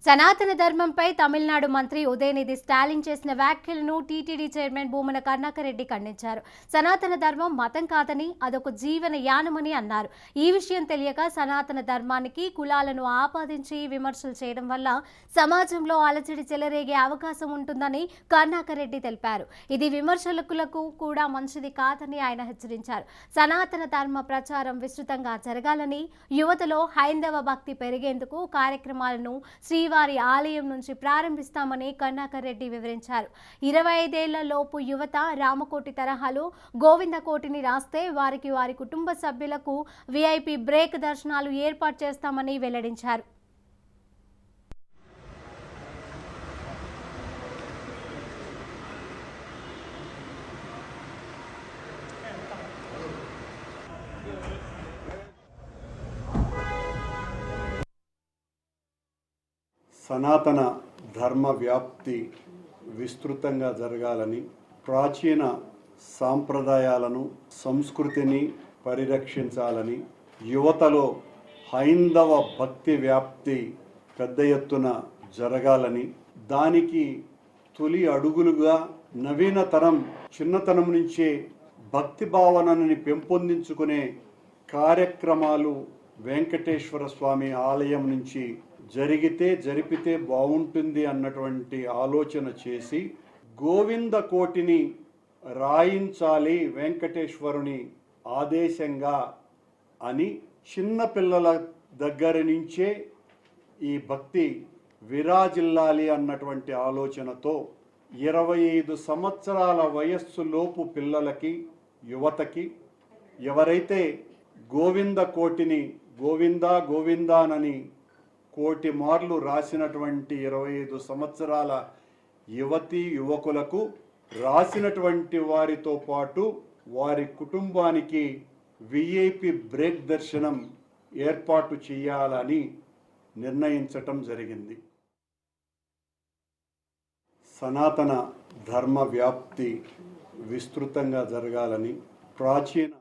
సనాతన ధర్మంపై తమిళనాడు మంత్రి ఉదయనిధి స్టాలిన్ చేసిన వ్యాఖ్యలను టీటీడీ చైర్మన్ భూమన కరుణాకర్ రెడ్డి ఖండించారు. సనాతన ధర్మం మతం కాదని అదొక జీవన యానమని అన్నారు. ఈ విషయం తెలియక సనాతన ధర్మానికి కులాలను ఆపాదించి విమర్శలు చేయడం వల్ల సమాజంలో అలజడి చెలరేగే అవకాశం ఉంటుందని కరుణాకర్ రెడ్డి తెలిపారు. ఇది విమర్శకులకు కూడా మంచిది కాదని ఆయన హెచ్చరించారు. సనాతన ధర్మ ప్రచారం విస్తృతంగా జరగాలని, యువతలో హైందవ భక్తి పెరిగేందుకు కార్యక్రమాలను శ్రీవారి ఆలయం నుంచి ప్రారంభిస్తామని కరుణాకర్ రెడ్డి వివరించారు. 25 ఏళ్ల లోపు యువత రామకోటి తరహాలో గోవిందకోటిని రాస్తే వారికి వారి కుటుంబ సభ్యులకు VIP బ్రేక్ దర్శనాలు ఏర్పాటు చేస్తామని వెల్లడించారు. సనాతన ధర్మ వ్యాప్తి విస్తృతంగా జరగాలని, ప్రాచీన సాంప్రదాయాలను, సంస్కృతిని పరిరక్షించాలని, యువతలో హైందవ భక్తి వ్యాప్తి పెద్ద ఎత్తున జరగాలని, దానికి తొలి అడుగులుగా నవీన తరం చిన్నతనం నుంచే భక్తి భావనని పెంపొందించుకునే కార్యక్రమాలు వెంకటేశ్వర స్వామి ఆలయం నుంచి జరిపితే బాగుంటుంది అన్నటువంటి ఆలోచన చేసి గోవింద కోటిని రాయించాలి వెంకటేశ్వరుని ఆదేశంగా అని చిన్నపిల్లల దగ్గర నుంచే ఈ భక్తి విరాజిల్లాలి అన్నటువంటి ఆలోచనతో 25 సంవత్సరాల వయస్సులోపు పిల్లలకి, యువతకి ఎవరైతే గోవింద కోటిని గోవిందానని కోటి మార్లు రాసినటువంటి 25 సంవత్సరాల యువతీ యువకులకు రాసినటువంటి వారితో పాటు వారి కుటుంబానికి VIP బ్రేక్ దర్శనం ఏర్పాటు చేయాలని నిర్ణయించటం జరిగింది. సనాతన ధర్మ వ్యాప్తి విస్తృతంగా జరగాలని, ప్రాచీన